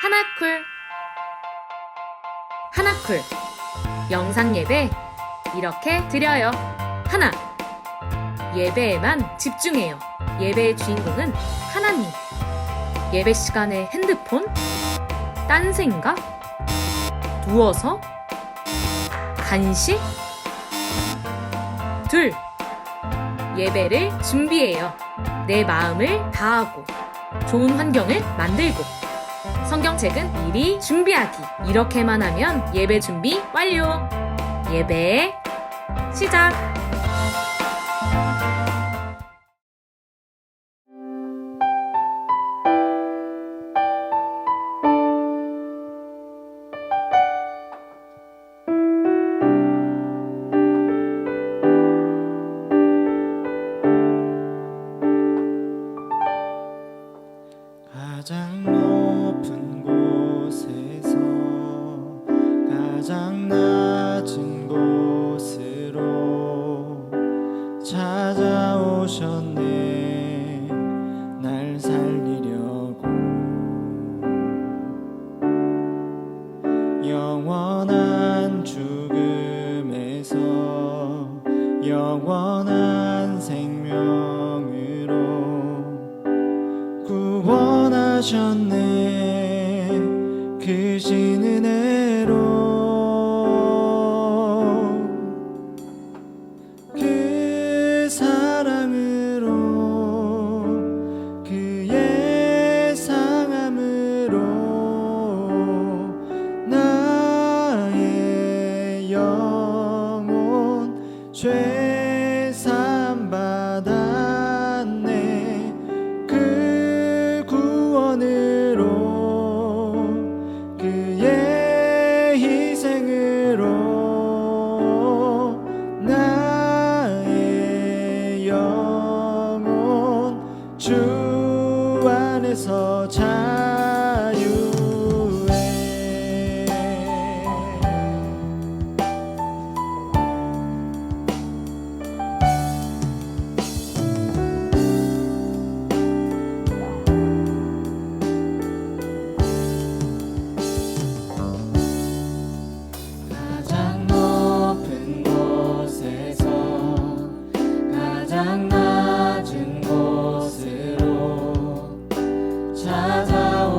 하나쿨 하나쿨 영상 예배 이렇게 드려요. 하나, 예배에만 집중해요. 예배의 주인공은 하나님. 예배 시간에 핸드폰? 딴 생각? 누워서? 간식? 둘, 예배를 준비해요. 내 마음을 다하고 좋은 환경을 만들고 성경책은 미리 준비하기. 이렇게만 하면 예배 준비 완료. 예배 시작. 가장 높은 곳에서 가장 낮은 곳으로 찾아오셨네. 날 살리려고 영원한 죽음에서 영원한 생명으로 구원하셨네. 크신 은혜로 그 사랑으로 그의 상함으로 나의 영혼 죄 사함 받았네. 그 구원으로 그의 희생으로 나의 영혼 주 안에서 자유해. 가장 높은 곳에서 가장 낮은 곳으로 찾아오셨네.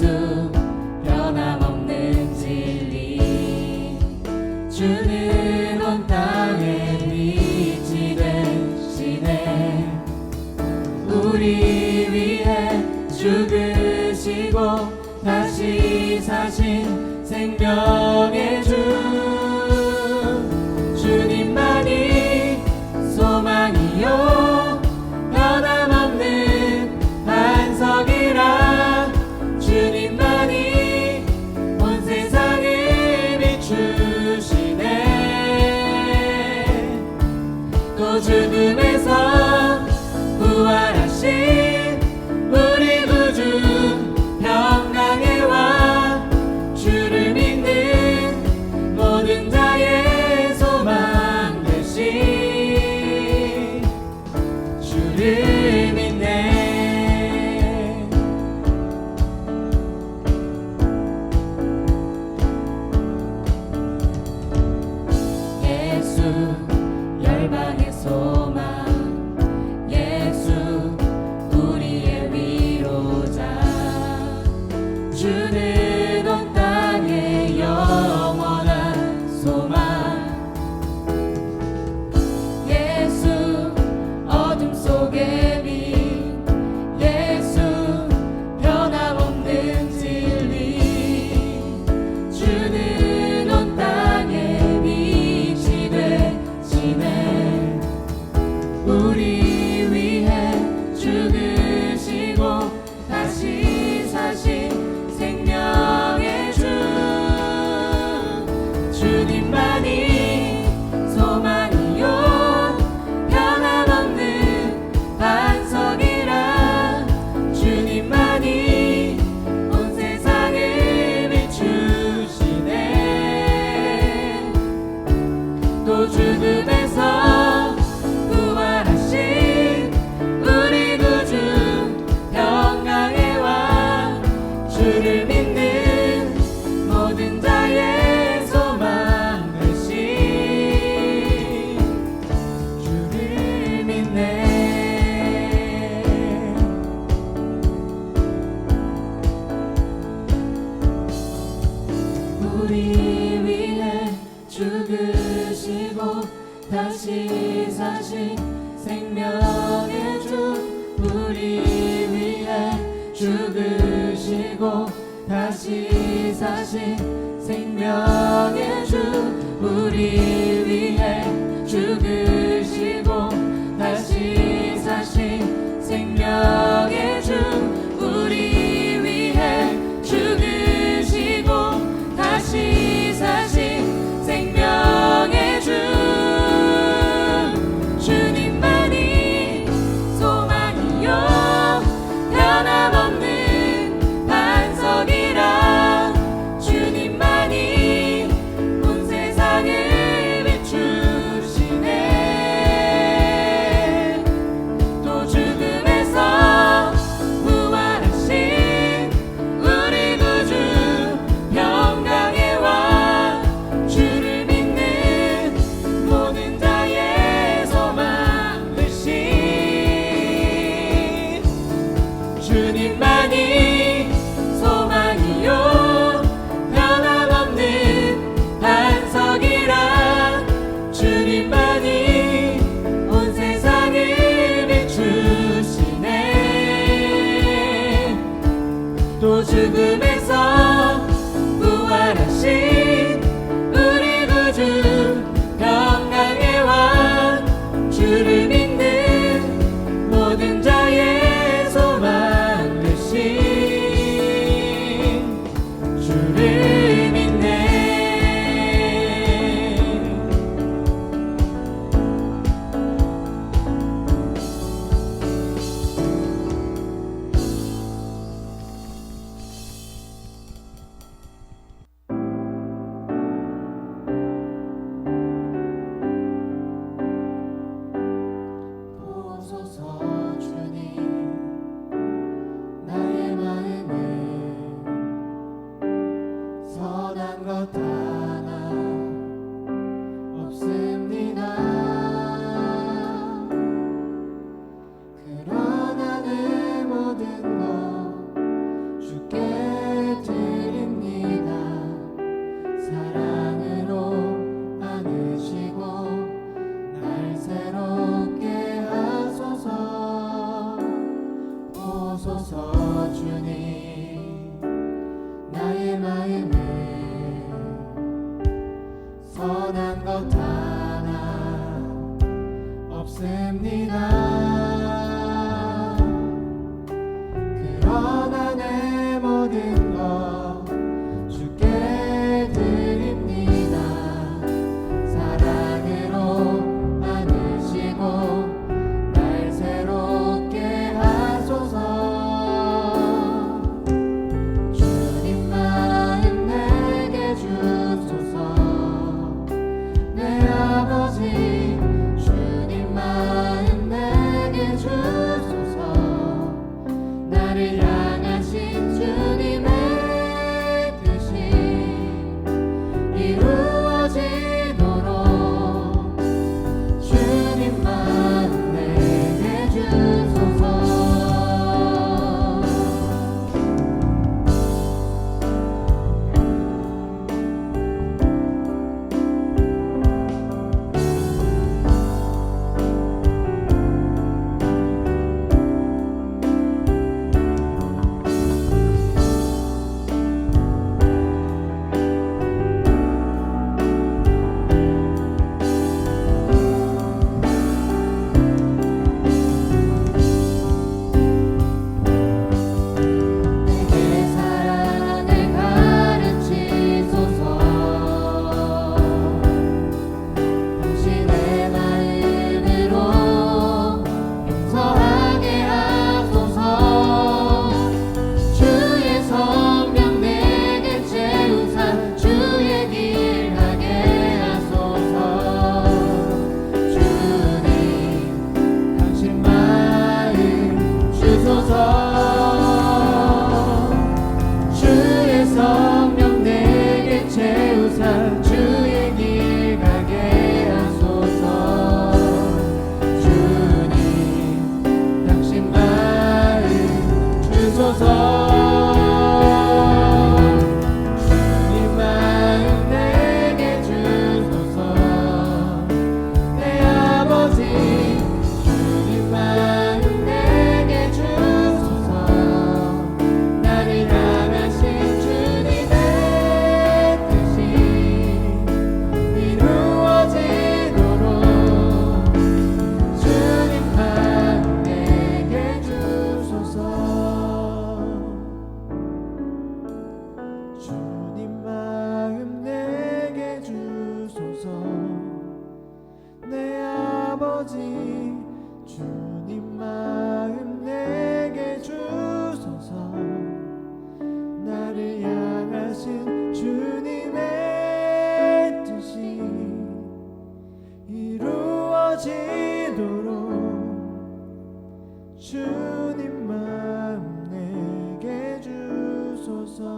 예수 변함없는 진리 주는 온 땅에 빛이 되시네 우리 위해 죽으시고 다시 사신 생명의 주 주님만이 소망이요 변함없는 반석이라 주님만이 온 세상을 비추시네 또 죽음에서 부활하신 우리 구주 평강의 왕 주를 믿는 모든 자의 소망 되신 주를 믿네 예수 열방의 소망 예수 우리의 위로자 주는 온 땅의 영원한 소망 예수 어둠 속의 빛 예수 변함없는 진리 주는 온 땅의 빛이 되시네 우리 위해 죽으시고 다시 사신 생명의 주 주님만이 소망이요 변함없는 반석이라 주님만이 온 세상을 비추시네 또 죽음에서 부활하신 우리 구주 평강의 왕 주를 믿는 모든 자의 소망 되신 주를 믿네 우리 위해 죽으시고 다시 사신 생명의 주 우리 위해 죽으시고 다시 사신 생명의 주 우리 위해 죽으시고 다시 사신 생명의 주 우리 위해 죽으시고 다시 사신 생명의 주 주님만이 소망이요 변함없는 반석이라 주님만이 온 세상을 비추시네 또 죽음에서 부활하신 우리 구주 평강의 왕 주를 믿는 모든 자의 소망 되신 주님만이 소망이요 변함없는 반석이라 주님만이 온 세상을 비추시네 또 죽음에서 부활하신 우리 구주 평강의 왕 주를 믿는 모든 자의 소망 되신 주를 믿네 성령 내게 채우사 주의 길 가게 하소서. 주님 당신 마음 주소서. 주님 마음 내게 주소서. 내 아버지 주님 마음 내게 주소서. 나를 향하신 주님의 뜻이 이루어지도록 주님 마음 내게 주소서. 주님 마음 내게 주소서. 내 아버지 주님 마음 내게 주소서. 나를 향하신 주님의 뜻이 이루어지도록 주님 마음 내게 주소서.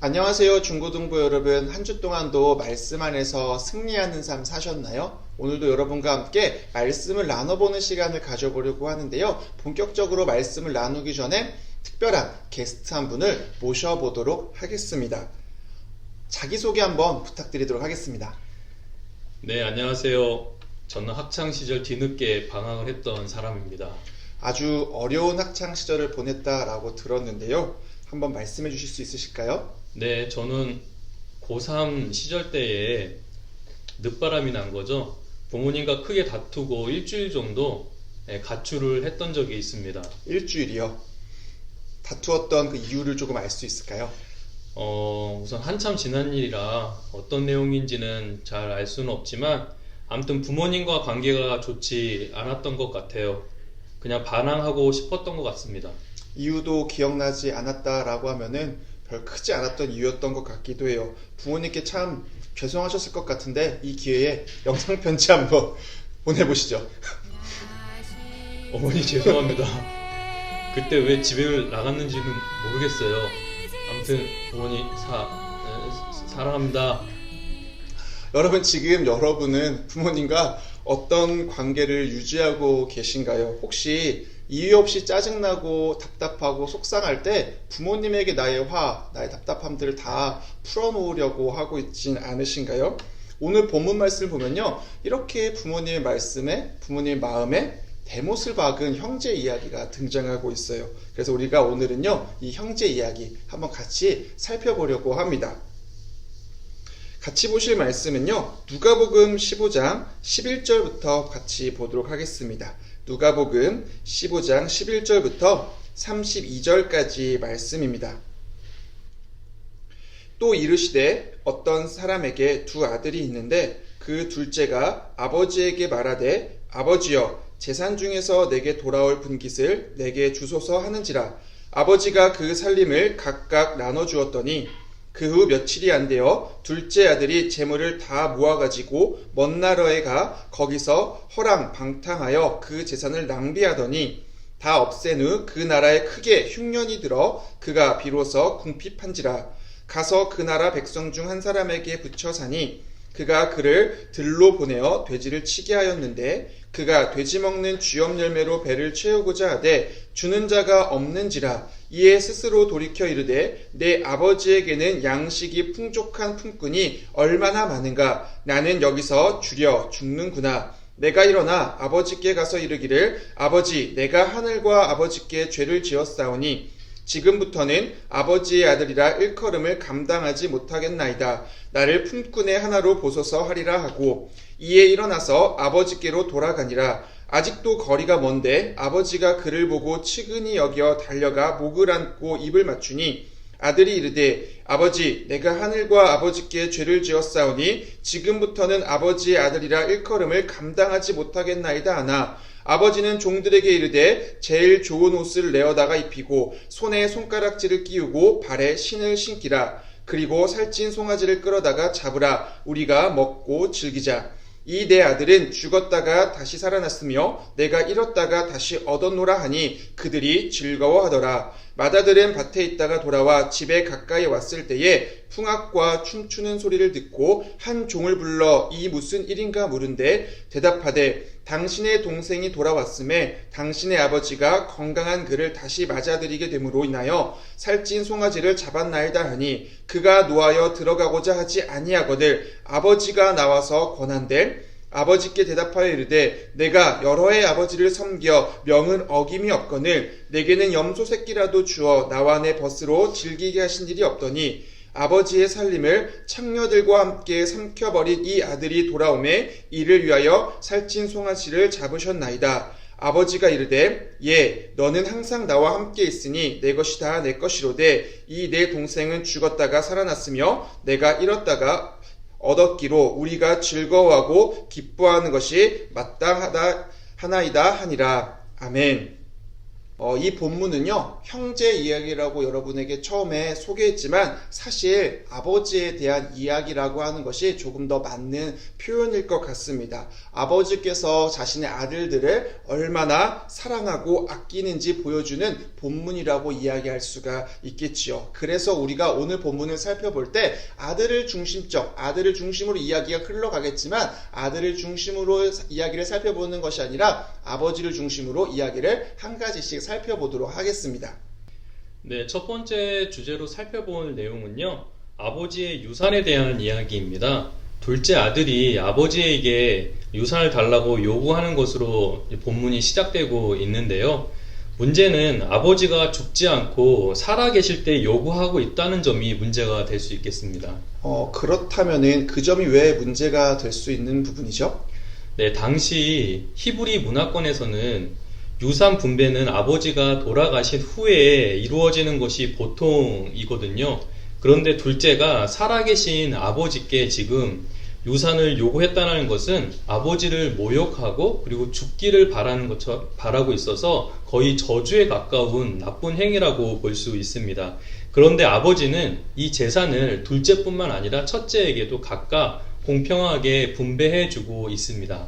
안녕하세요. 중고등부 여러분. 한 주 동안도 말씀 안에서 승리하는 삶 사셨나요? 오늘도 여러분과 함께 말씀을 나눠보는 시간을 가져보려고 하는데요. 본격적으로 말씀을 나누기 전에 특별한 게스트 한 분을 모셔보도록 하겠습니다. 자기소개 한번 부탁드리도록 하겠습니다. 네, 안녕하세요. 저는 학창시절 뒤늦게 방황을 했던 사람입니다. 아주 어려운 학창시절을 보냈다라고 들었는데요. 한번 말씀해 주실 수 있으실까요? 네, 저는 고3 시절 때에 늦바람이 난 거죠. 부모님과 크게 다투고 일주일 정도 가출을 했던 적이 있습니다. 일주일이요? 다투었던 그 이유를 조금 알 수 있을까요? 우선 한참 지난 일이라 어떤 내용인지는 잘 알 수는 없지만 아무튼 부모님과 관계가 좋지 않았던 것 같아요. 그냥 반항하고 싶었던 것 같습니다. 이유도 기억나지 않았다라고 하면은 별 크지 않았던 이유였던 것 같기도 해요. 부모님께 참 죄송하셨을 것 같은데 이 기회에 영상 편지 한번 보내보시죠. 어머니 죄송합니다. 그때 왜 집을 나갔는지는 모르겠어요. 아무튼 부모님 사랑합니다. 여러분, 지금 여러분은 부모님과 어떤 관계를 유지하고 계신가요? 혹시 이유 없이 짜증나고 답답하고 속상할 때 부모님에게 나의 나의 답답함들을 다 풀어놓으려고 하고 있진 않으신가요? 오늘 본문 말씀을 보면요, 이렇게 부모님의 말씀에, 부모님의 마음에 대못을 박은 형제 이야기가 등장하고 있어요. 그래서 우리가 오늘은요, 이 형제 이야기 한번 같이 살펴보려고 합니다. 같이 보실 말씀은요, 누가복음 15장 11절부터 같이 보도록 하겠습니다. 누가복음 15장 11절부터 32절까지 말씀입니다. 또 이르시되 어떤 사람에게 두 아들이 있는데 그 둘째가 아버지에게 말하되 아버지여 재산 중에서 내게 돌아올 분깃을 내게 주소서 하는지라. 아버지가 그 살림을 각각 나눠주었더니 그 후 며칠이 안 되어 둘째 아들이 재물을 다 모아가지고 먼 나라에 가 거기서 허랑방탕하여 그 재산을 낭비하더니 다 없앤 후 그 나라에 크게 흉년이 들어 그가 비로소 궁핍한지라. 가서 그 나라 백성 중 한 사람에게 붙여 사니 그가 그를 들로 보내어 돼지를 치게 하였는데 그가 돼지 먹는 쥐염 열매로 배를 채우고자 하되 주는 자가 없는지라. 이에 스스로 돌이켜 이르되 내 아버지에게는 양식이 풍족한 품꾼이 얼마나 많은가. 나는 여기서 주려 죽는구나. 내가 일어나 아버지께 가서 이르기를 아버지 내가 하늘과 아버지께 죄를 지었사오니 지금부터는 아버지의 아들이라 일컬음을 감당하지 못하겠나이다. 나를 품꾼의 하나로 보소서 하리라 하고 이에 일어나서 아버지께로 돌아가니라. 아직도 거리가 먼데 아버지가 그를 보고 측은히 여겨 달려가 목을 안고 입을 맞추니 아들이 이르되 아버지 내가 하늘과 아버지께 죄를 지었사오니 지금부터는 아버지의 아들이라 일컬음을 감당하지 못하겠나이다 하나 아버지는 종들에게 이르되 제일 좋은 옷을 내어다가 입히고 손에 손가락질을 끼우고 발에 신을 신기라. 그리고 살찐 송아지를 끌어다가 잡으라. 우리가 먹고 즐기자. 이 내 아들은 죽었다가 다시 살아났으며 내가 잃었다가 다시 얻었노라 하니 그들이 즐거워하더라. 맏아들은 밭에 있다가 돌아와 집에 가까이 왔을 때에 풍악과 춤추는 소리를 듣고 한 종을 불러 이 무슨 일인가 물은데 대답하되 당신의 동생이 돌아왔음에 당신의 아버지가 건강한 그를 다시 맞아들이게 됨으로 인하여 살찐 송아지를 잡았나이다 하니 그가 노하여 들어가고자 하지 아니하거늘 아버지가 나와서 권한대 아버지께 대답하여 이르되 내가 여러 해 아버지를 섬겨 명은 어김이 없거늘 내게는 염소 새끼라도 주어 나와 내 벗으로 즐기게 하신 일이 없더니 아버지의 살림을 창녀들과 함께 삼켜버린 이 아들이 돌아오매 이를 위하여 살찐 송아지를 잡으셨나이다. 아버지가 이르되 예 너는 항상 나와 함께 있으니 내 것이 다 내 것이로되 이 내 동생은 죽었다가 살아났으며 내가 잃었다가 얻었기로 우리가 즐거워하고 기뻐하는 것이 마땅하다 하나이다 하니라. 아멘. 이 본문은요, 형제 이야기라고 여러분에게 처음에 소개했지만 사실 아버지에 대한 이야기라고 하는 것이 조금 더 맞는 표현일 것 같습니다. 아버지께서 자신의 아들들을 얼마나 사랑하고 아끼는지 보여주는 본문이라고 이야기할 수가 있겠지요. 그래서 우리가 오늘 본문을 살펴볼 때 아들을 중심으로 이야기가 흘러가겠지만 아들을 중심으로 이야기를 살펴보는 것이 아니라 아버지를 중심으로 이야기를 한 가지씩 살펴보도록 하겠습니다. 네, 첫 번째 주제로 살펴볼 내용은요, 아버지의 유산에 대한 이야기입니다. 둘째 아들이 아버지에게 유산을 달라고 요구하는 것으로 본문이 시작되고 있는데요. 문제는 아버지가 죽지 않고 살아계실 때 요구하고 있다는 점이 문제가 될 수 있겠습니다. 그렇다면은 그 점이 왜 문제가 될 수 있는 부분이죠? 네, 당시 히브리 문화권에서는 유산 분배는 아버지가 돌아가신 후에 이루어지는 것이 보통이거든요. 그런데 둘째가 살아계신 아버지께 지금 유산을 요구했다는 것은 아버지를 모욕하고 그리고 죽기를 바라고 있어서 거의 저주에 가까운 나쁜 행위라고 볼 수 있습니다. 그런데 아버지는 이 재산을 둘째뿐만 아니라 첫째에게도 각각 공평하게 분배해주고 있습니다.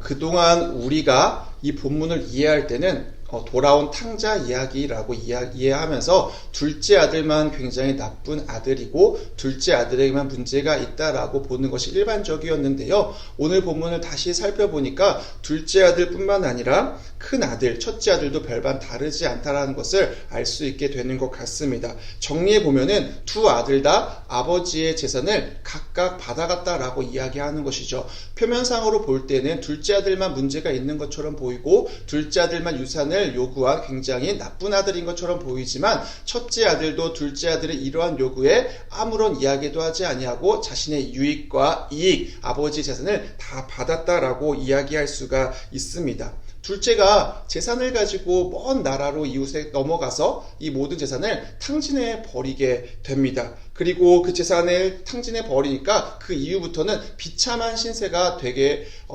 그동안 우리가 이 본문을 이해할 때는 돌아온 탕자 이야기라고 이해하면서 둘째 아들만 굉장히 나쁜 아들이고 둘째 아들에게만 문제가 있다라고 보는 것이 일반적이었는데요. 오늘 본문을 다시 살펴보니까 둘째 아들뿐만 아니라 큰 아들, 첫째 아들도 별반 다르지 않다라는 것을 알 수 있게 되는 것 같습니다. 정리해 보면은 두 아들 다 아버지의 재산을 각각 받아갔다라고 이야기하는 것이죠. 표면상으로 볼 때는 둘째 아들만 문제가 있는 것처럼 보이고 둘째 아들만 유산을 요구한 굉장히 나쁜 아들인 것처럼 보이지만 첫째 아들도 둘째 아들의 이러한 요구에 아무런 이야기도 하지 아니하고 자신의 유익과 이익, 아버지의 재산을 다 받았다라고 이야기할 수가 있습니다. 둘째가 재산을 가지고 먼 나라로 이웃에 넘어가서 이 모든 재산을 탕진해 버리게 됩니다. 그리고 그 재산을 탕진해 버리니까 그 이후부터는 비참한 신세가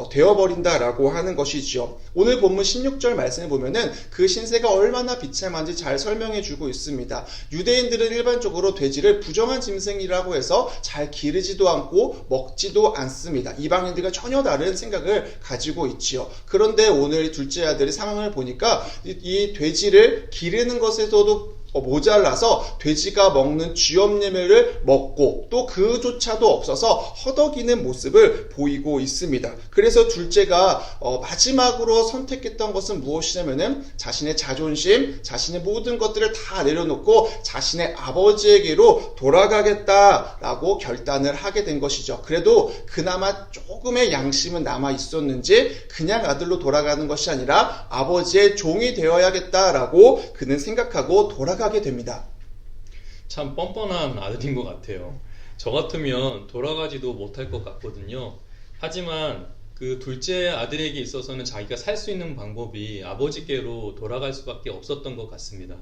되어버린다라고 하는 것이죠. 오늘 본문 16절 말씀을 보면은 그 신세가 얼마나 비참한지 잘 설명해 주고 있습니다. 유대인들은 일반적으로 돼지를 부정한 짐승이라고 해서 잘 기르지도 않고 먹지도 않습니다. 이방인들과 전혀 다른 생각을 가지고 있지요. 그런데 오늘 둘째 아들의 상황을 보니까 이 돼지를 기르는 것에서도 모자라서 돼지가 먹는 쥐염내매를 먹고 또 그조차도 없어서 허덕이는 모습을 보이고 있습니다. 그래서 둘째가 마지막으로 선택했던 것은 무엇이냐면은 자신의 자존심, 자신의 모든 것들을 다 내려놓고 자신의 아버지에게로 돌아가겠다라고 결단을 하게 된 것이죠. 그래도 그나마 조금의 양심은 남아 있었는지 그냥 아들로 돌아가는 것이 아니라 아버지의 종이 되어야겠다라고 그는 생각하고 돌아가게 됩니다. 참 뻔뻔한 아들인 것 같아요. 저 같으면 돌아가지도 못할 것 같거든요. 하지만 그 둘째 아들에게 있어서는 자기가 살 수 있는 방법이 아버지께로 돌아갈 수밖에 없었던 것 같습니다.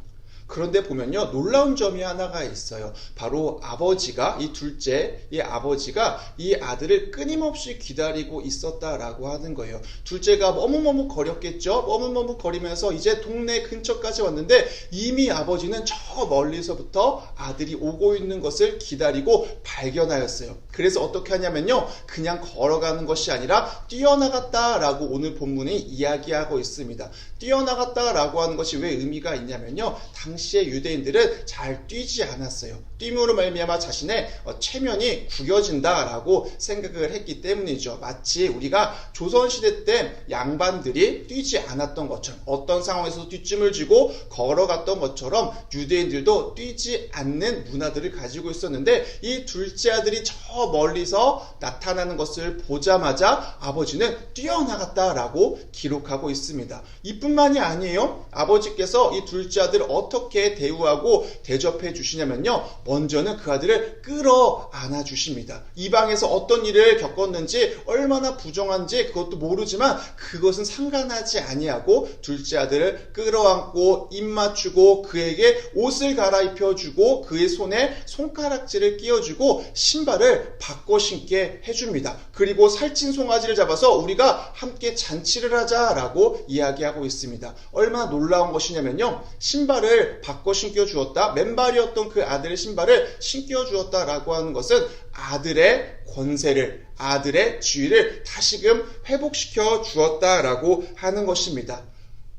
그런데 보면요, 놀라운 점이 하나가 있어요. 바로 아버지가, 이 둘째의 아버지가 이 아들을 끊임없이 기다리고 있었다라고 하는 거예요. 둘째가 머뭇머뭇 거렸겠죠. 머뭇머뭇 거리면서 이제 동네 근처까지 왔는데 이미 아버지는 저 멀리서부터 아들이 오고 있는 것을 기다리고 발견하였어요. 그래서 어떻게 하냐면요, 그냥 걸어가는 것이 아니라 뛰어나갔다라고 오늘 본문이 이야기하고 있습니다. 뛰어나갔다라고 하는 것이 왜 의미가 있냐면요, 당시의 유대인들은 잘 뛰지 않았어요. 뛰므로 말미암아 자신의 체면이 구겨진다라고 생각을 했기 때문이죠. 마치 우리가 조선시대 때 양반들이 뛰지 않았던 것처럼, 어떤 상황에서도 뒷짐을 지고 걸어갔던 것처럼 유대인들도 뛰지 않는 문화들을 가지고 있었는데, 이 둘째 아들이 저 멀리서 나타나는 것을 보자마자 아버지는 뛰어나갔다라고 기록하고 있습니다. 이뿐만이 아니에요. 아버지께서 이 둘째 아들을 어떻게 대우하고 대접해 주시냐면요, 먼저는 그 아들을 끌어안아 주십니다. 이 방에서 어떤 일을 겪었는지, 얼마나 부정한지 그것도 모르지만 그것은 상관하지 아니하고 둘째 아들을 끌어안고 입 맞추고 그에게 옷을 갈아입혀 주고 그의 손에 손가락질을 끼워주고 신발을 바꿔 신게 해줍니다. 그리고 살찐 송아지를 잡아서 우리가 함께 잔치를 하자라고 이야기하고 있습니다. 얼마나 놀라운 것이냐면요, 신발을 바꿔 신겨 주었다, 맨발이었던 그 아들의 신발을 신겨 주었다라고 하는 것은 아들의 권세를, 아들의 지위를 다시금 회복시켜 주었다라고 하는 것입니다.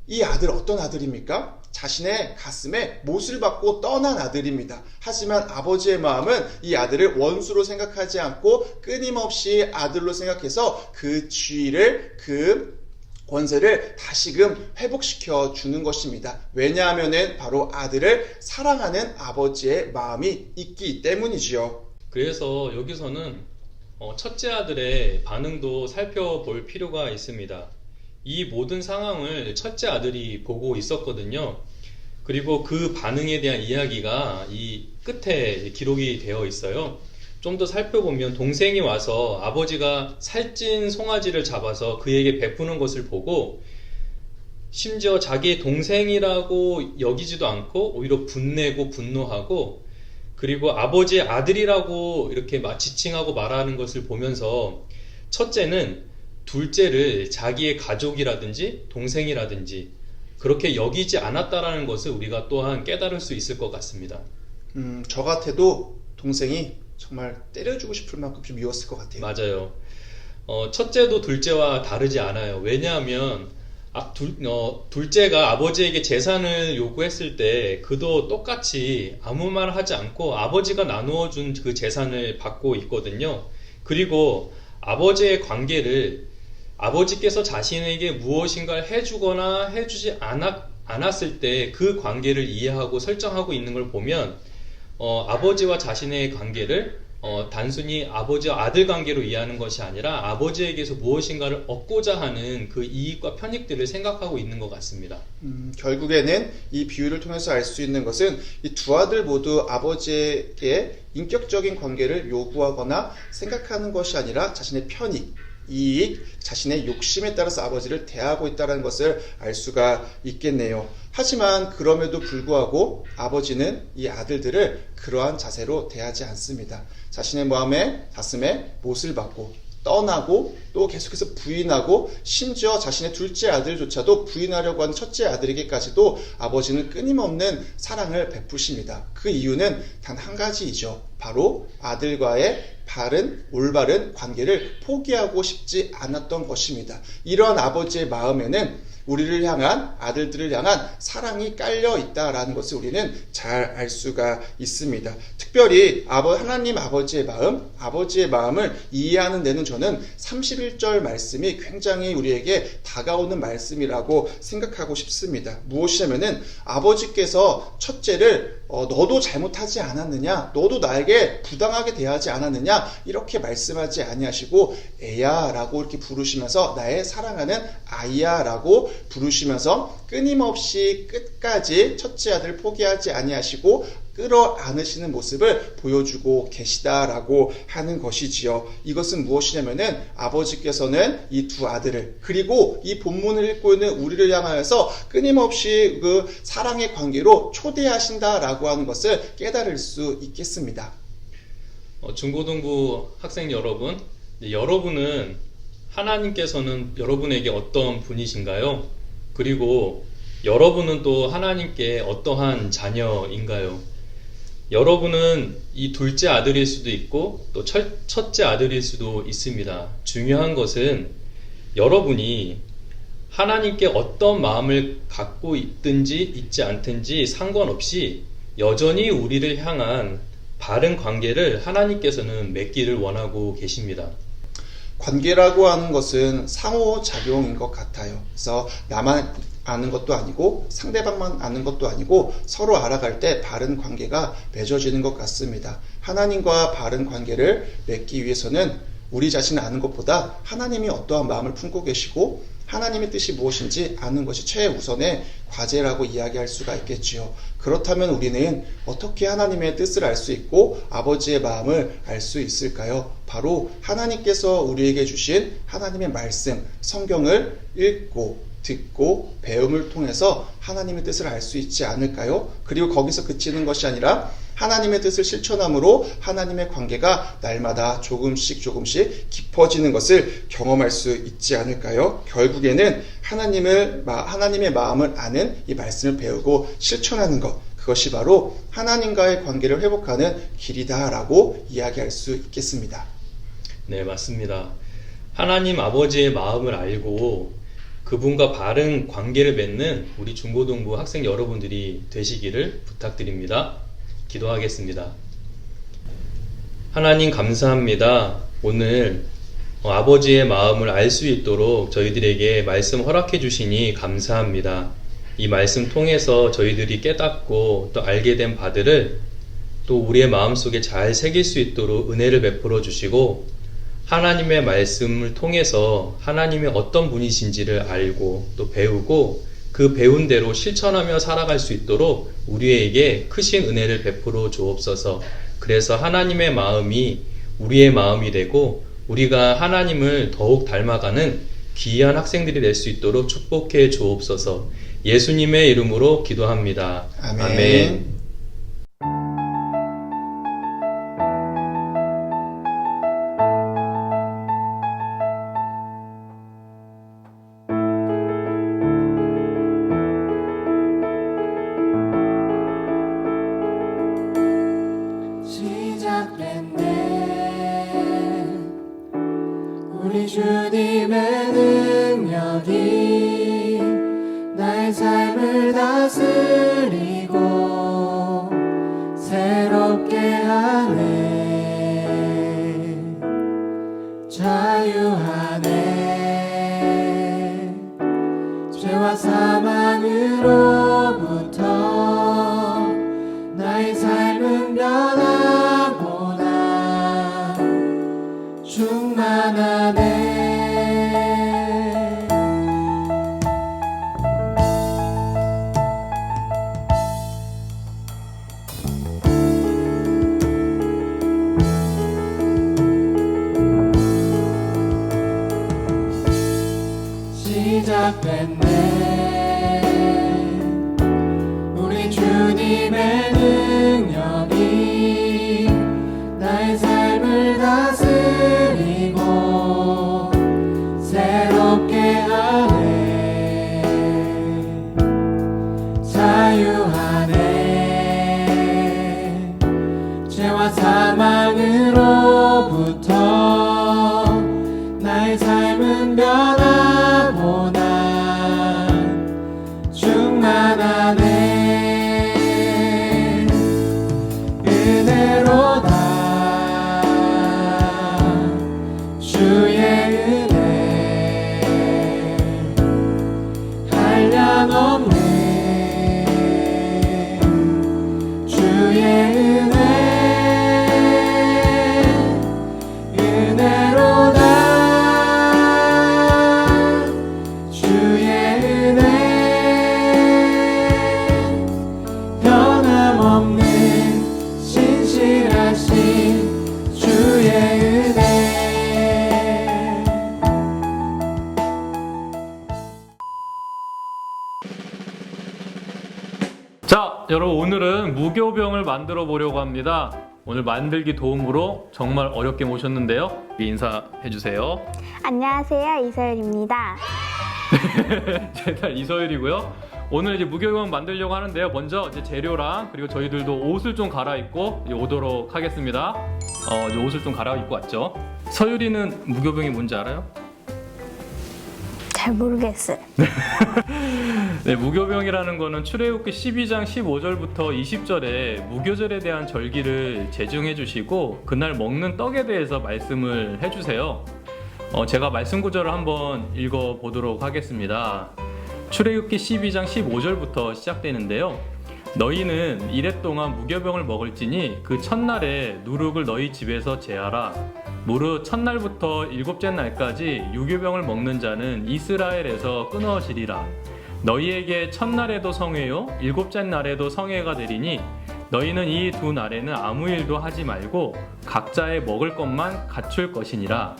이 아들 어떤 아들입니까? 자신의 가슴에 못을 받고 떠난 아들입니다. 하지만 아버지의 마음은 이 아들을 원수로 생각하지 않고 끊임없이 아들로 생각해서 그 지위를, 그 권세를 다시금 회복시켜 주는 것입니다. 왜냐하면 바로 아들을 사랑하는 아버지의 마음이 있기 때문이지요. 그래서 여기서는 첫째 아들의 반응도 살펴볼 필요가 있습니다. 이 모든 상황을 첫째 아들이 보고 있었거든요. 그리고 그 반응에 대한 이야기가 이 끝에 기록이 되어 있어요. 좀 더 살펴보면 동생이 와서 아버지가 살찐 송아지를 잡아서 그에게 베푸는 것을 보고 심지어 자기의 동생이라고 여기지도 않고 오히려 분내고 분노하고, 그리고 아버지의 아들이라고 이렇게 지칭하고 말하는 것을 보면서 첫째는 둘째를 자기의 가족이라든지 동생이라든지 그렇게 여기지 않았다라는 것을 우리가 또한 깨달을 수 있을 것 같습니다. 저 같아도 동생이 정말 때려주고 싶을 만큼 좀 미웠을 것 같아요. 맞아요. 첫째도 둘째와 다르지 않아요. 왜냐하면 둘째가 아버지에게 재산을 요구했을 때 그도 똑같이 아무 말 하지 않고 아버지가 나누어 준 그 재산을 받고 있거든요. 그리고 아버지의 관계를, 아버지께서 자신에게 무엇인가를 해주거나 해주지 않았을 때 그 관계를 이해하고 설정하고 있는 걸 보면 아버지와 자신의 관계를 단순히 아버지와 아들 관계로 이해하는 것이 아니라 아버지에게서 무엇인가를 얻고자 하는 그 이익과 편익들을 생각하고 있는 것 같습니다. 결국에는 이 비유를 통해서 알 수 있는 것은 이 두 아들 모두 아버지에게 인격적인 관계를 요구하거나 생각하는 것이 아니라 자신의 편익, 이익, 자신의 욕심에 따라서 아버지를 대하고 있다는 것을 알 수가 있겠네요. 하지만 그럼에도 불구하고 아버지는 이 아들들을 그러한 자세로 대하지 않습니다. 자신의 마음에, 가슴에 못을 받고 떠나고 또 계속해서 부인하고, 심지어 자신의 둘째 아들조차도 부인하려고 하는 첫째 아들에게까지도 아버지는 끊임없는 사랑을 베푸십니다. 그 이유는 단 한 가지이죠. 바로 아들과의 올바른 관계를 포기하고 싶지 않았던 것입니다. 이러한 아버지의 마음에는 우리를 향한, 아들들을 향한 사랑이 깔려 있다라는 것을 우리는 잘 알 수가 있습니다. 특별히 하나님 아버지의 마음을 이해하는 데는 저는 31절 말씀이 굉장히 우리에게 다가오는 말씀이라고 생각하고 싶습니다. 무엇이냐면은 아버지께서 첫째를 너도 잘못하지 않았느냐, 너도 나에게 부당하게 대하지 않았느냐 이렇게 말씀하지 아니하시고 애야 라고 이렇게 부르시면서 나의 사랑하는 아이야 라고 부르시면서 끊임없이 끝까지 첫째 아들 포기하지 아니하시고 끌어안으시는 모습을 보여주고 계시다라고 하는 것이지요. 이것은 무엇이냐면은 아버지께서는 이 두 아들을, 그리고 이 본문을 읽고 있는 우리를 향하여서 끊임없이 그 사랑의 관계로 초대하신다라고 하는 것을 깨달을 수 있겠습니다. 중고등부 학생 여러분, 여러분은 하나님께서는 여러분에게 어떤 분이신가요? 그리고 여러분은 또 하나님께 어떠한 자녀인가요? 여러분은 이 둘째 아들일 수도 있고 또 첫째 아들일 수도 있습니다. 중요한 것은 여러분이 하나님께 어떤 마음을 갖고 있든지 있지 않든지 상관없이 여전히 우리를 향한 바른 관계를 하나님께서는 맺기를 원하고 계십니다. 관계라고 하는 것은 상호작용인 것 같아요. 그래서 나만 아는 것도 아니고 상대방만 아는 것도 아니고 서로 알아갈 때 바른 관계가 맺어지는 것 같습니다. 하나님과 바른 관계를 맺기 위해서는 우리 자신을 아는 것보다 하나님이 어떠한 마음을 품고 계시고 하나님의 뜻이 무엇인지 아는 것이 최우선의 과제라고 이야기할 수가 있겠지요. 그렇다면 우리는 어떻게 하나님의 뜻을 알 수 있고 아버지의 마음을 알 수 있을까요? 바로 하나님께서 우리에게 주신 하나님의 말씀, 성경을 읽고 듣고 배움을 통해서 하나님의 뜻을 알 수 있지 않을까요? 그리고 거기서 그치는 것이 아니라 하나님의 뜻을 실천함으로 하나님의 관계가 날마다 조금씩 깊어지는 것을 경험할 수 있지 않을까요? 결국에는 하나님의 마음을 아는 이 말씀을 배우고 실천하는 것, 그것이 바로 하나님과의 관계를 회복하는 길이다라고 이야기할 수 있겠습니다. 네, 맞습니다. 하나님 아버지의 마음을 알고 그분과 바른 관계를 맺는 우리 중고등부 학생 여러분들이 되시기를 부탁드립니다. 기도하겠습니다. 하나님 감사합니다. 오늘 아버지의 마음을 알 수 있도록 저희들에게 말씀 허락해 주시니 감사합니다. 이 말씀 통해서 저희들이 깨닫고 또 알게 된 바들을 또 우리의 마음속에 잘 새길 수 있도록 은혜를 베풀어 주시고 하나님의 말씀을 통해서 하나님의 어떤 분이신지를 알고 또 배우고 그 배운 대로 실천하며 살아갈 수 있도록 우리에게 크신 은혜를 베풀어 주옵소서. 그래서 하나님의 마음이 우리의 마음이 되고 우리가 하나님을 더욱 닮아가는 귀한 학생들이 될 수 있도록 축복해 주옵소서. 예수님의 이름으로 기도합니다. 아멘. 우리 주님의 능력이 나의 삶을 다스리고 새롭게 하네. 자유하네. 죄와 사망으로부터 나의 삶은 변하고 나 충만하네. 시작됐네. 우리 주님의 능력이 나의 삶을 다스리고 새롭게 하네. 자유하네. 죄와 사망으로부터 나의 삶은 변하고 난 충만하네. 은혜로다 주의 은혜 한량없네. 주의 은혜 은혜로다 자, 여러분 오늘은 무교병을 만들어 보려고 합니다. 오늘 만들기 도움으로 정말 어렵게 모셨는데요. 인사해 주세요. 안녕하세요, 이서율입니다. 제 딸 이서율이고요. 오늘 이제 무교병 만들려고 하는데요. 먼저 이제 재료랑 그리고 저희들도 옷을 좀 갈아입고 이제 오도록 하겠습니다. 이제 옷을 좀 갈아입고 왔죠. 서율이는 무교병이 뭔지 알아요? 잘 모르겠어요. 네, 무교병이라는 거는 출애굽기 12장 15절부터 20절에 무교절에 대한 절기를 제정해 주시고 그날 먹는 떡에 대해서 말씀을 해 주세요. 제가 말씀 구절을 한번 읽어 보도록 하겠습니다. 출애굽기 12장 15절부터 시작되는데요. 너희는 이래 동안 무교병을 먹을지니 그 첫날에 누룩을 너희 집에서 제하라. 무릇 첫날부터 일곱째 날까지 유교병을 먹는 자는 이스라엘에서 끊어지리라. 너희에게 첫날에도 성회요 일곱째 날에도 성회가 되리니 너희는 이 두 날에는 아무 일도 하지 말고 각자의 먹을 것만 갖출 것이니라.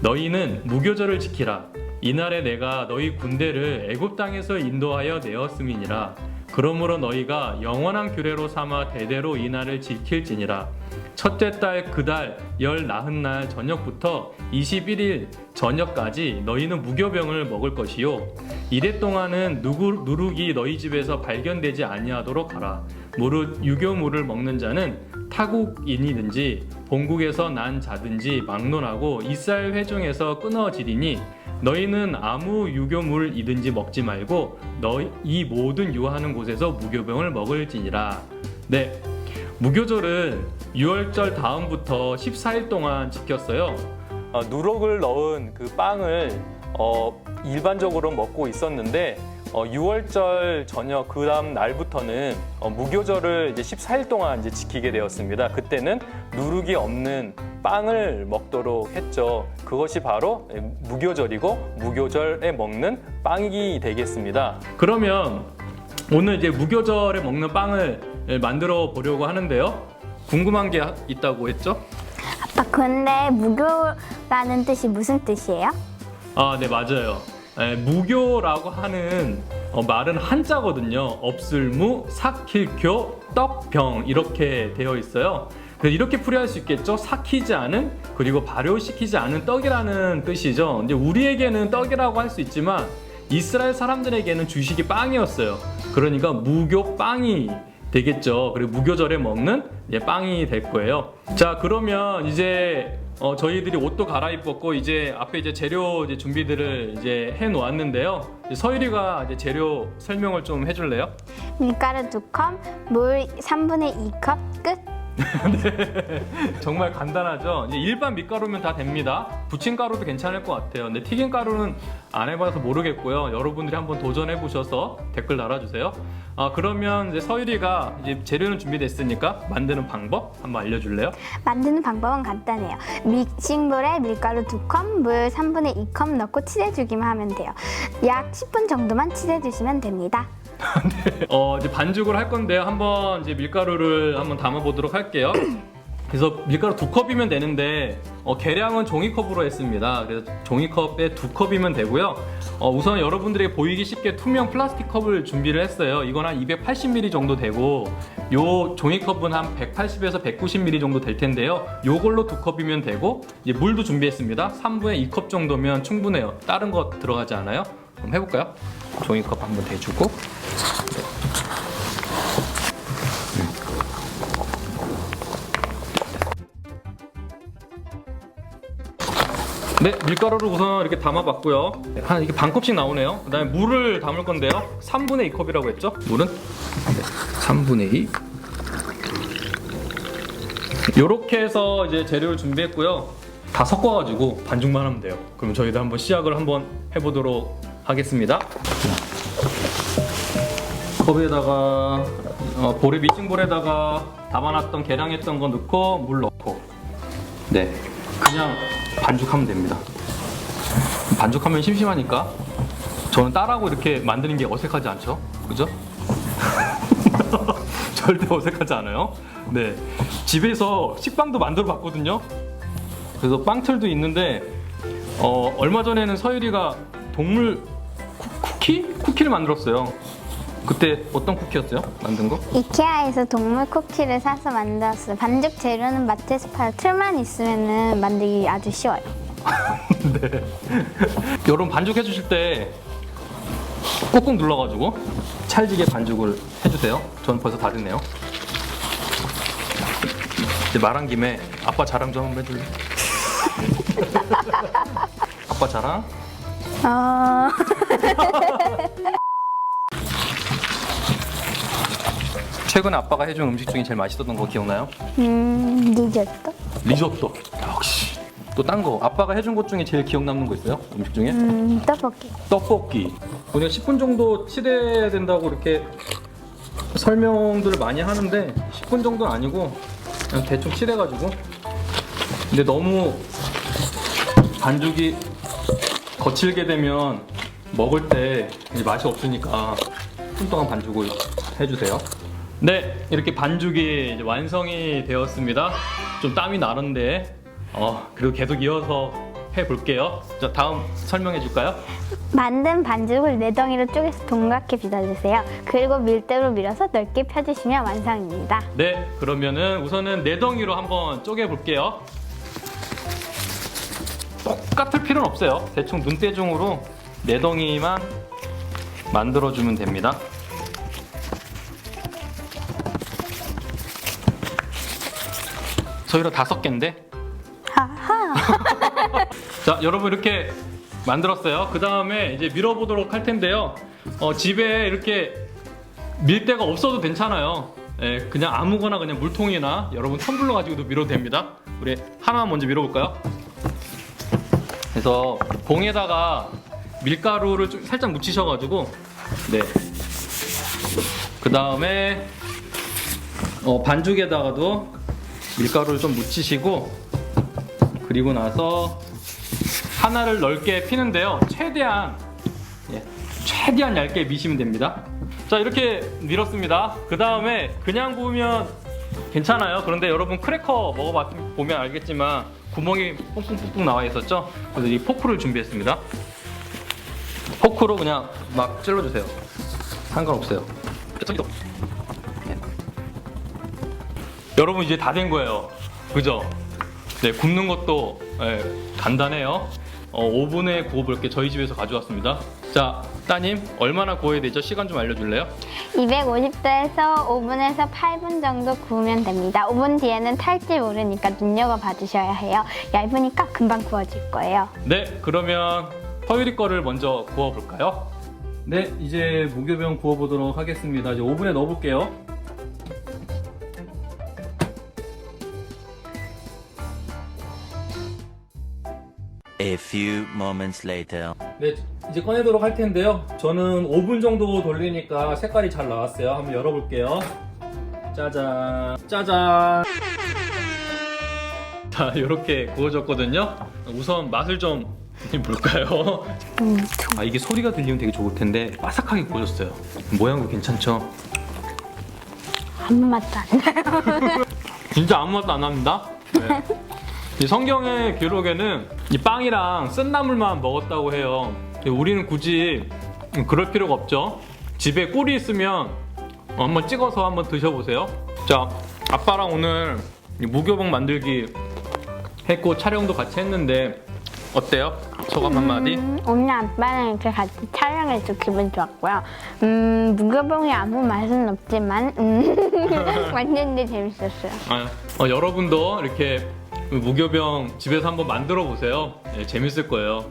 너희는 무교절을 지키라. 이날에 내가 너희 군대를 애굽 땅에서 인도하여 내었음이니라. 그러므로 너희가 영원한 규례로 삼아 대대로 이 날을 지킬지니라. 첫째 달 그 달 열 나흔 날 저녁부터 21일 저녁까지 너희는 무교병을 먹을 것이요 이래 동안은 누룩이 너희 집에서 발견되지 아니하도록 하라. 무릇 유교물을 먹는 자는 타국인이든지 본국에서 난 자든지 막론하고 이스라엘 회중에서 끊어지리니 너희는 아무 유교물이든지 먹지 말고 이 모든 유하는 곳에서 무교병을 먹을지니라. 네, 무교절은 6월절 다음부터 14일 동안 지켰어요. 누룩을 넣은 그 빵을 일반적으로 먹고 있었는데 6월절 저녁 그 다음 날부터는 무교절을 이제 14일 동안 이제 지키게 되었습니다. 그때는 누룩이 없는 빵을 먹도록 했죠. 그것이 바로 무교절이고 무교절에 먹는 빵이 되겠습니다. 그러면 오늘 이제 무교절에 먹는 빵을 만들어 보려고 하는데요. 궁금한 게 있다고 했죠? 아빠, 근데 무교라는 뜻이 무슨 뜻이에요? 아, 네, 맞아요. 무교라고 하는 말은 한자거든요. 업술무, 삭힐교, 떡병 이렇게 되어 있어요. 그래서 이렇게 풀이할 수 있겠죠. 삭히지 않은 그리고 발효시키지 않은 떡이라는 뜻이죠. 근데 우리에게는 떡이라고 할 수 있지만 이스라엘 사람들에게는 주식이 빵이었어요. 그러니까 무교빵이 되겠죠. 그리고 무교절에 먹는 빵이 될 거예요. 자, 그러면 이제 저희들이 옷도 갈아입었고 이제 앞에 이제 재료 준비들을 이제 해 놓았는데요. 서율이가 이제 재료 설명을 좀 해줄래요? 밀가루 2컵, 물 3분의 2컵 끝. 네, 정말 간단하죠. 이제 일반 밀가루면 다 됩니다. 부침가루도 괜찮을 것 같아요. 근데 튀김가루는 안 해봐서 모르겠고요. 여러분들이 한번 도전해 보셔서 댓글 달아주세요. 그러면 이제 서율이가 이제 재료는 준비됐으니까 만드는 방법 한번 알려줄래요? 만드는 방법은 간단해요. 믹싱볼에 밀가루 2컵, 물 3분의 2컵 넣고 치대주기만 하면 돼요. 약 10분 정도만 치대주시면 됩니다. 네. 이제 반죽을 할 건데요. 한번 이제 밀가루를 한번 담아 보도록 할게요. 그래서 밀가루 2컵이면 되는데 계량은 종이컵으로 했습니다. 그래서 종이컵에 2컵이면 되고요. 우선 여러분들에게 보이기 쉽게 투명 플라스틱 컵을 준비를 했어요. 이건 한 280ml 정도 되고 요 종이컵은 한 180에서 190ml 정도 될 텐데요. 요걸로 2컵이면 되고 이제 물도 준비했습니다. 3분의 2컵 정도면 충분해요. 다른 거 들어가지 않아요? 그럼 해볼까요? 종이컵 한번 대주고 네, 밀가루를 우선 이렇게 담아봤고요. 한 이게 반 컵씩 나오네요. 그다음에 물을 담을 건데요. 3분의 2컵이라고 했죠? 물은 3분의 2. 이렇게 해서 이제 재료를 준비했고요. 다 섞어가지고 반죽만 하면 돼요. 그럼 저희도 한번 시작을 한번 해보도록 하겠습니다. 컵에다가 볼에 미싱볼에다가 담아놨던 계량했던 거 넣고 물 넣고 네, 그냥 반죽하면 됩니다. 반죽하면 심심하니까 저는 딸하고 이렇게 만드는 게 어색하지 않죠? 그죠? 절대 어색하지 않아요. 네, 집에서 식빵도 만들어 봤거든요. 그래서 빵틀도 있는데 얼마 전에는 서율이가 동물 쿠키를 만들었어요. 그때 어떤 쿠키였어요? 만든 거? 이케아에서 동물 쿠키를 사서 만들었어요. 반죽 재료는 마트에서 팔아요. 틀만 있으면 만들기 아주 쉬워요. 네. 여러분 반죽해 주실 때 꾹꾹 눌러가지고 찰지게 반죽을 해주세요. 전 벌써 다 됐네요. 이제 말한 김에 아빠 자랑 좀 한번 해줄래? 아빠 자랑? 최근에 아빠가 해준 음식 중에 제일 맛있었던 거 기억나요? 리조또? 리조또. 역시. 또 딴 거. 아빠가 해준 것 중에 제일 기억 남는 거 있어요? 음식 중에? 떡볶이. 떡볶이. 우리가 10분 정도 치대야 된다고 이렇게 설명들을 많이 하는데 10분 정도는 아니고 그냥 대충 치대가지고. 근데 너무 반죽이 거칠게 되면 먹을 때 이제 맛이 없으니까 10분 동안 반죽을 해주세요. 네, 이렇게 반죽이 이제 완성이 되었습니다. 좀 땀이 나는데 그리고 계속 이어서 해볼게요. 자, 다음 설명해 줄까요? 만든 반죽을 4덩이로 쪼개서 동그랗게 빚어주세요. 그리고 밀대로 밀어서 넓게 펴주시면 완성입니다. 네, 그러면은 우선은 4덩이로 한번 쪼개 볼게요. 똑같을 필요는 없어요. 대충 눈대중으로 4덩이만 만들어주면 됩니다. 저희로 5개인데. 하하. 자, 여러분 이렇게 만들었어요. 그 다음에 이제 밀어보도록 할 텐데요. 집에 이렇게 밀대가 없어도 괜찮아요. 예, 그냥 아무거나 그냥 물통이나 여러분 텀블러 가지고도 밀어도 됩니다. 우리 하나 먼저 밀어볼까요? 그래서 봉에다가 밀가루를 좀 살짝 묻히셔가지고, 네. 그 다음에 반죽에다가도 밀가루를 좀 묻히시고, 그리고 나서 하나를 넓게 피는데요. 최대한 얇게 미시면 됩니다. 자, 이렇게 밀었습니다. 그 다음에 그냥 구우면 괜찮아요. 그런데 여러분 크래커 먹어보면 알겠지만 구멍이 뽕뽕뽕뽕 나와 있었죠? 그래서 이 포크를 준비했습니다. 포크로 그냥 막 찔러주세요. 상관없어요. 네. 여러분 이제 다 된 거예요. 그죠? 네, 굽는 것도 간단해요. 오븐에 구워볼게요. 저희 집에서 가져왔습니다. 자, 따님 얼마나 구워야 되죠? 시간 좀 알려줄래요? 250도에서 오븐에서 8분 정도 구우면 됩니다. 오븐 뒤에는 탈지 모르니까 눈여겨봐 주셔야 해요. 얇으니까 금방 구워질 거예요. 네, 그러면 허유리 거를 먼저 구워볼까요? 네, 이제 무교병 구워보도록 하겠습니다. 이제 오븐에 넣어볼게요. A few moments later. 네, 이제 꺼내도록 할 텐데요. 저는 5분 정도 돌리니까 색깔이 잘 나왔어요. 한번 열어볼게요. 짜잔, 짜잔. 자, 이렇게 구워졌거든요. 우선 맛을 좀 볼까요? 이게 소리가 들리면 되게 좋을 텐데 바삭하게 구워졌어요. 모양도 괜찮죠? 아무 맛도 안 나요. 진짜 아무 맛도 안 납니다. 네. 이 성경의 기록에는 이 빵이랑 쓴나물만 먹었다고 해요. 우리는 굳이 그럴 필요가 없죠. 집에 꿀이 있으면 한번 찍어서 한번 드셔보세요. 자, 아빠랑 오늘 무교봉 만들기 했고 촬영도 같이 했는데 어때요? 소감 한마디? 오늘 아빠랑 이렇게 같이 촬영해서 기분 좋았고요. 무교봉이 아무 맛은 없지만 완전히 재밌었어요. 여러분도 이렇게 무교병 집에서 한번 만들어 보세요. 네, 재밌을 거예요.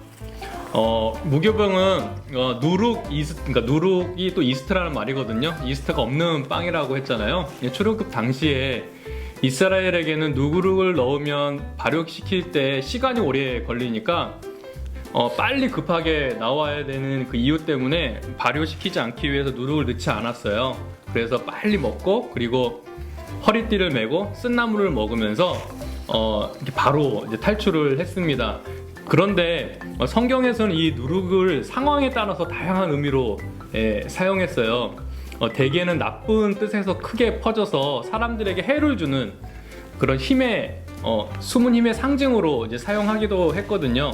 무교병은 그러니까 누룩이 또 이스트라는 말이거든요. 이스트가 없는 빵이라고 했잖아요. 출애굽 당시에 이스라엘에게는 누룩을 넣으면 발효시킬 때 시간이 오래 걸리니까 빨리 급하게 나와야 되는 그 이유 때문에 발효시키지 않기 위해서 누룩을 넣지 않았어요. 그래서 빨리 먹고 그리고 허리띠를 메고 쓴나물을 먹으면서 이렇게 바로 이제 탈출을 했습니다. 그런데 성경에서는 이 누룩을 상황에 따라서 다양한 의미로 사용했어요. 대개는 나쁜 뜻에서 크게 퍼져서 사람들에게 해를 주는 그런 힘의 숨은 힘의 상징으로 이제 사용하기도 했거든요.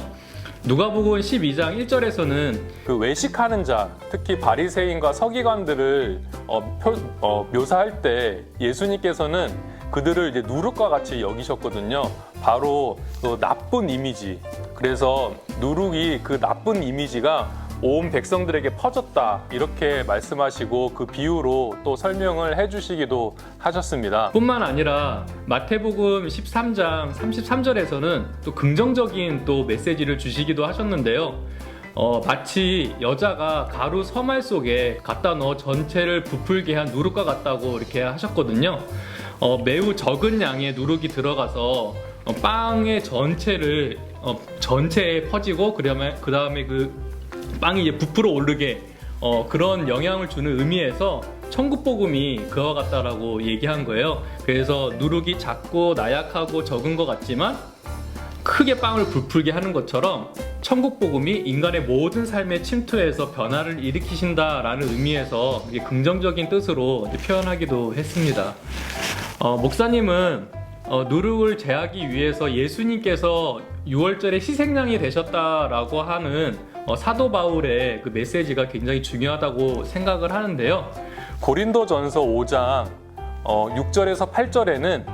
누가복음 12장 1절에서는 그 외식하는 자, 특히 바리새인과 서기관들을 묘사할 때 예수님께서는 그들을 이제 누룩과 같이 여기셨거든요. 바로 그 나쁜 이미지. 그래서 누룩이 그 나쁜 이미지가 온 백성들에게 퍼졌다 이렇게 말씀하시고 그 비유로 또 설명을 해주시기도 하셨습니다. 뿐만 아니라 마태복음 13장 33절에서는 또 긍정적인 또 메시지를 주시기도 하셨는데요. 마치 여자가 가루 서말 속에 갖다 넣어 전체를 부풀게 한 누룩과 같다고 이렇게 하셨거든요. 매우 적은 양의 누룩이 들어가서 빵의 전체를 전체에 퍼지고 그 다음에 그 빵이 이제 부풀어 오르게 그런 영향을 주는 의미에서 천국복음이 그와 같다라고 얘기한 거예요. 그래서 누룩이 작고 나약하고 적은 것 같지만 크게 빵을 부풀게 하는 것처럼 천국복음이 인간의 모든 삶에 침투해서 변화를 일으키신다라는 의미에서 이게 긍정적인 뜻으로 표현하기도 했습니다. 목사님은 누룩을 제하기 위해서 예수님께서 6월절에 희생양이 되셨다라고 하는 사도 바울의 그 메시지가 굉장히 중요하다고 생각을 하는데요. 고린도전서 5장 6절에서 8절에는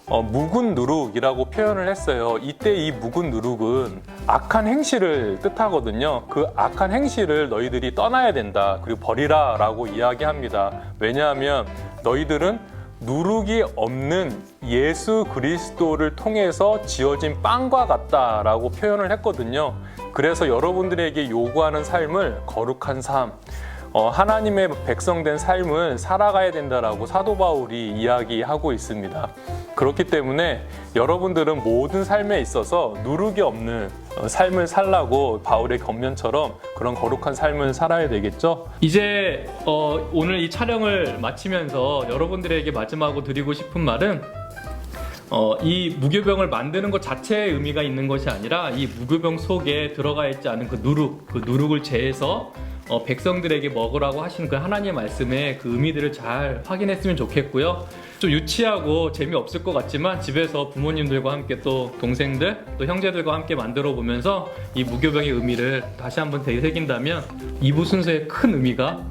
묵은 누룩이라고 표현을 했어요. 이때 이 묵은 누룩은 악한 행실을 뜻하거든요. 그 악한 행실을 너희들이 떠나야 된다. 그리고 버리라 라고 이야기합니다. 왜냐하면 너희들은 누룩이 없는 예수 그리스도를 통해서 지어진 빵과 같다라고 표현을 했거든요. 그래서 여러분들에게 요구하는 삶을 거룩한 삶, 하나님의 백성된 삶을 살아가야 된다라고 사도 바울이 이야기하고 있습니다. 그렇기 때문에 여러분들은 모든 삶에 있어서 누룩이 없는 삶을 살라고 바울의 권면처럼 그런 거룩한 삶을 살아야 되겠죠? 이제 오늘 이 촬영을 마치면서 여러분들에게 마지막으로 드리고 싶은 말은 이 무교병을 만드는 것 자체의 의미가 있는 것이 아니라 이 무교병 속에 들어가 있지 않은 그 누룩을 제해서 백성들에게 먹으라고 하신 그 하나님의 말씀의 그 의미들을 잘 확인했으면 좋겠고요. 좀 유치하고 재미없을 것 같지만 집에서 부모님들과 함께 또 동생들 또 형제들과 함께 만들어 보면서 이 무교병의 의미를 다시 한번 되새긴다면 2부 순서의 큰 의미가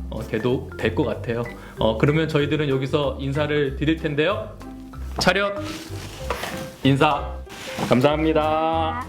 될 것 같아요. 그러면 저희들은 여기서 인사를 드릴 텐데요. 차렷 인사 감사합니다.